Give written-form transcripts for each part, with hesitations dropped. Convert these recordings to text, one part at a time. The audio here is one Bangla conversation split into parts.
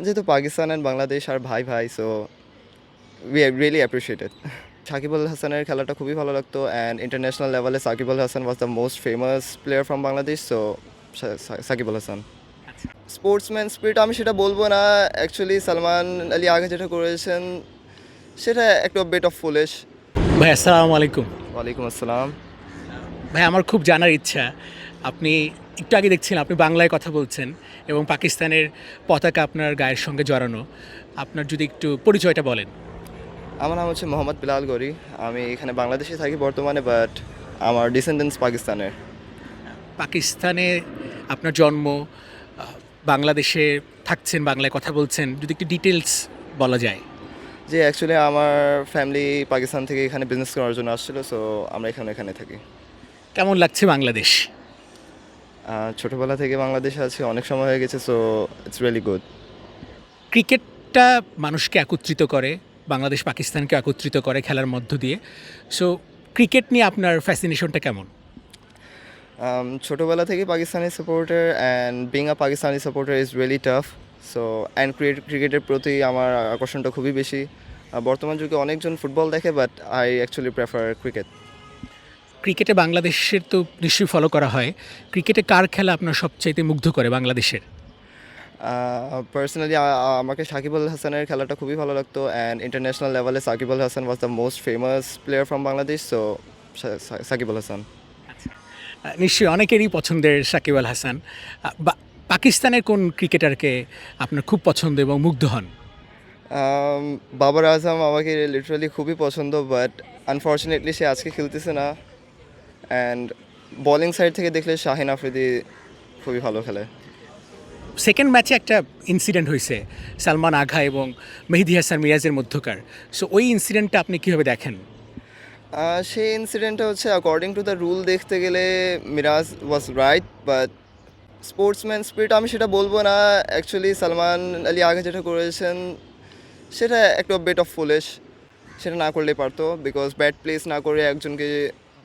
যেহেতু পাকিস্তান অ্যান্ড বাংলাদেশ আর ভাই ভাই, so we really appreciated. Shakib Al হাসানের খেলাটা খুবই ভালো লাগতো, অ্যান্ড ইন্টারন্যাশনাল লেভেলে Shakib Al Hasan was the most famous player from Bangladesh, so Shakib Al Hasan. Sportsman spirit আমি সেটা বলবো না, অ্যাকচুয়ালি সালমান আলী আগে যেটা করেছেন সেটা একটু বেট অফ ফুলিশ। ভাই আসসালামু আলাইকুম। ওয়ালাইকুম আসসালাম। ভাই আমার খুব জানার ইচ্ছা, আপনি একটু আগে দেখছিলেন আপনি বাংলায় কথা বলছেন এবং পাকিস্তানের পতাকা আপনার গায়ের সঙ্গে জড়ানো। আপনার যদি একটু পরিচয়টা বলেন। আমার নাম হচ্ছে মোহাম্মদ বিলাল গরি। আমি এখানে বাংলাদেশে থাকি বর্তমানে, বাট আমার ডিসেন্ডেন্স পাকিস্তানের। পাকিস্তানে আপনার জন্ম, বাংলাদেশে থাকছেন, বাংলায় কথা বলছেন, যদি একটু ডিটেলস বলা যায়। যে অ্যাকচুয়ালি আমার ফ্যামিলি পাকিস্তান থেকে এখানে বিজনেস করার জন্য আসছিলো, সো আমরা এখানে থাকি। কেমন লাগছে বাংলাদেশ? ছোটোবেলা থেকে বাংলাদেশে আছি, অনেক সময় হয়ে গেছে, সো ইটস রিয়েলি গুড। ক্রিকেটটা মানুষকে একত্রিত করে, বাংলাদেশ পাকিস্তানকে একত্রিত করে খেলার মধ্য দিয়ে। সো ক্রিকেট নিয়ে আপনার ফ্যাসিনেশনটা কেমন? ছোটোবেলা থেকে Pakistani supporter, and being a Pakistani supporter is really tough. So and ক্রিকেটের প্রতি আমার আকর্ষণটা খুবই বেশি। বর্তমান যুগে অনেকজন ফুটবল দেখে, but I actually prefer cricket. ক্রিকেটে বাংলাদেশের তো নিশ্চয়ই ফলো করা হয়। ক্রিকেটে কার খেলা আপনার সবচাইতে মুগ্ধ করে বাংলাদেশের? পার্সোনালি আমাকে সাকিব আল হাসানের খেলাটা খুবই ভালো লাগতো, অ্যান্ড ইন্টারন্যাশনাল লেভেলে Shakib Al Hasan was the most famous player from Bangladesh, so Shakib Al Hasan. নিশ্চয়ই অনেকেরই পছন্দের সাকিব আল হাসান। পাকিস্তানের কোন ক্রিকেটারকে আপনার খুব পছন্দ এবং মুগ্ধ হন? বাবর আজম আমাকে লিটারালি খুবই পছন্দ, বাট আনফর্চুনেটলি সে আজকে খেলতেছে না। অ্যান্ড বোলিং সাইড থেকে দেখলে শাহিন আফ্রিদি খুবই ভালো খেলে। সেকেন্ড ম্যাচে একটা ইনসিডেন্ট হয়েছে সালমান আঘা এবং মেহেদী হাসান মিরাজের মধ্যকার। সো ওই ইনসিডেন্টটা আপনি কীভাবে দেখেন? সেই ইনসিডেন্টটা হচ্ছে অ্যাকর্ডিং টু দ্য রুল দেখতে গেলে Miraj was right, but sportsman spirit আমি সেটা বলবো না। অ্যাকচুয়ালি সালমান আলী আগে যেটা করেছেন সেটা একটু বেট অফ ফুলিশ। সেটা না করলেই পারতো, বিকজ ব্যাট প্লেস না করে একজনকে,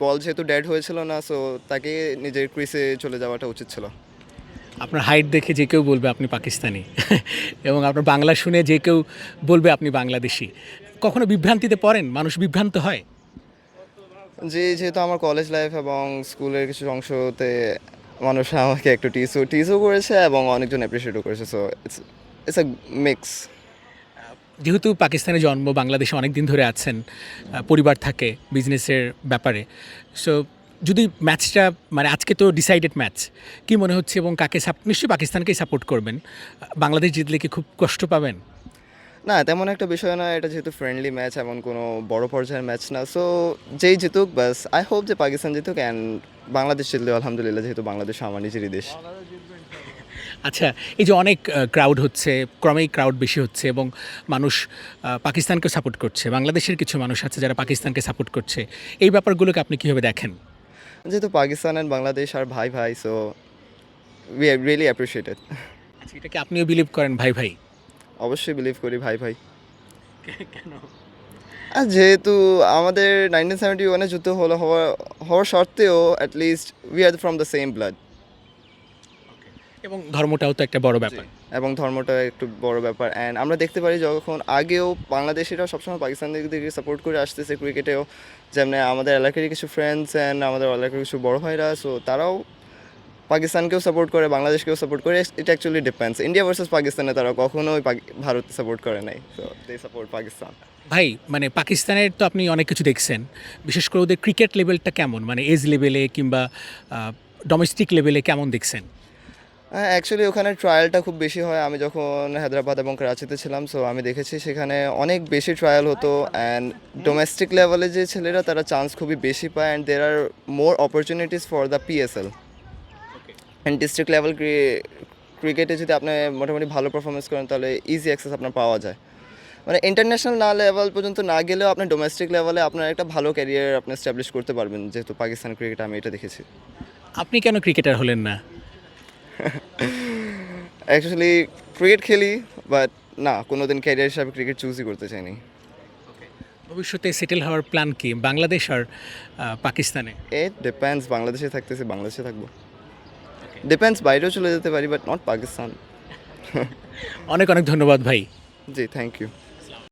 বল যেহেতু ডেড হয়েছিল না, সো তাকে নিজের ক্রিসে চলে যাওয়াটা উচিত ছিল। আপনার হাইট দেখে যে কেউ বলবে আপনি পাকিস্তানি এবং আপনার বাংলা শুনে যে কেউ বলবে আপনি বাংলাদেশি। কখনো বিভ্রান্তিতে পড়েন? মানুষ বিভ্রান্ত হয়? যেহেতু আমার কলেজ লাইফ এবং স্কুলের কিছু অংশতে মানুষ আমাকে একটু টিজও করেছে এবং অনেকজন অ্যাপ্রিসিয়েটও করেছে, so it's it's a mix. যেহেতু পাকিস্তানে জন্ম, বাংলাদেশে অনেক দিন ধরে আছেন, পরিবার থাকে, বিজনেসের ব্যাপারে। সো যদি ম্যাচটা, মানে আজকে তো ডিসাইডেড ম্যাচ, কি মনে হচ্ছে এবং কাকে নিশ্চয়ই পাকিস্তানকেই সাপোর্ট করবেন। বাংলাদেশ জিতলে কি খুব কষ্ট পাবেন? না, তেমন একটা বিষয় না, এটা যেহেতু ফ্রেন্ডলি ম্যাচ, এমন কোনো বড় পর্যায়ের ম্যাচ না, সো যেই জিতুক বাস, আই হোপ যে পাকিস্তান জিতুক, অ্যান্ড বাংলাদেশ জিতলে আলহামদুলিল্লাহ, যেহেতু বাংলাদেশ আমার নিজেরই দেশ। আচ্ছা, এই যে অনেক ক্রাউড হচ্ছে, ক্রমেই ক্রাউড বেশি হচ্ছে এবং মানুষ পাকিস্তানকেও সাপোর্ট করছে, বাংলাদেশের কিছু মানুষ আছে যারা পাকিস্তানকে সাপোর্ট করছে। এই ব্যাপারগুলোকে আপনি কীভাবে দেখেন? যেহেতু পাকিস্তান অ্যান্ড বাংলাদেশ আর ভাই ভাই, সো উই রিয়েলি অ্যাপ্রিসিয়েটেড। আচ্ছা, এটাকে আপনিও বিলিভ করেন ভাই ভাই? অবশ্যই বিলিভ করি ভাই ভাই। কেন? আর যেহেতু আমাদের 1971-এ যুদ্ধ হওয়ার সত্ত্বেও at least we are from the same blood. এবং ধর্মটাও তো একটা বড় ব্যাপার। এবং ধর্মটা একটু বড় ব্যাপার, অ্যান্ড আমরা দেখতে পারি যখন আগেও বাংলাদেশিরা সবসময় পাকিস্তানের দিকে সাপোর্ট করে আসতেছে ক্রিকেটেও, যেমন আমাদের এলাকারই কিছু ফ্রেন্ডস অ্যান্ড আমাদের এলাকার কিছু বড় ভাইরা, সো তারাও পাকিস্তানকেও সাপোর্ট করে, বাংলাদেশকেও সাপোর্ট করে। এটা অ্যাকচুয়ালি ডিপেন্ডস। ইন্ডিয়া ভার্সেস পাকিস্তানে তারা কখনোই ভারত সাপোর্ট করে নাই, সো দে সাপোর্ট পাকিস্তান। ভাই, মানে পাকিস্তানের তো আপনি অনেক কিছু দেখছেন, বিশেষ করে ওদের ক্রিকেট লেভেলটা কেমন, মানে এজ লেভেলে কিংবা ডোমেস্টিক লেভেলে কেমন দেখছেন? হ্যাঁ, অ্যাকচুয়ালি ওখানে ট্রায়ালটা খুব বেশি হয়। আমি যখন হায়দ্রাবাদ এবং করাচিতে ছিলাম, সো আমি দেখেছি সেখানে অনেক বেশি ট্রায়াল হতো, অ্যান্ড ডোমেস্টিক লেভেলে যে ছেলেরা তারা চান্স খুবই বেশি পায়, and there are more opportunities for the PSL. And district level ক্রিকেটে যদি আপনি মোটামুটি ভালো পারফরমেন্স করেন, তাহলে ইজি অ্যাক্সেস আপনার পাওয়া যায়। মানে ইন্টারন্যাশনাল না লেভেল পর্যন্ত না গেলেও আপনি ডোমেস্টিক লেভেলে আপনার একটা ভালো ক্যারিয়ার আপনি এস্টাবলিশ করতে পারবেন, যেহেতু পাকিস্তান ক্রিকেট আমি এটা দেখেছি। আপনি কেন ক্রিকেটার হলেন না? অ্যাকচুয়ালি ক্রিকেট খেলি, বাট না, কোনো দিন ক্যারিয়ার হিসাবে ক্রিকেট চুজই করতে চাইনি। ভবিষ্যতে সেটেল হওয়ার প্ল্যান কি, বাংলাদেশ আর পাকিস্তানে? ইট ডিপেন্ডস, বাংলাদেশে থাকতেছি বাংলাদেশে থাকবো। ডিপেন্ডস, বাইরেও চলে যেতে পারি, বাট নট পাকিস্তান। অনেক অনেক ধন্যবাদ ভাই। জি, থ্যাংক ইউ।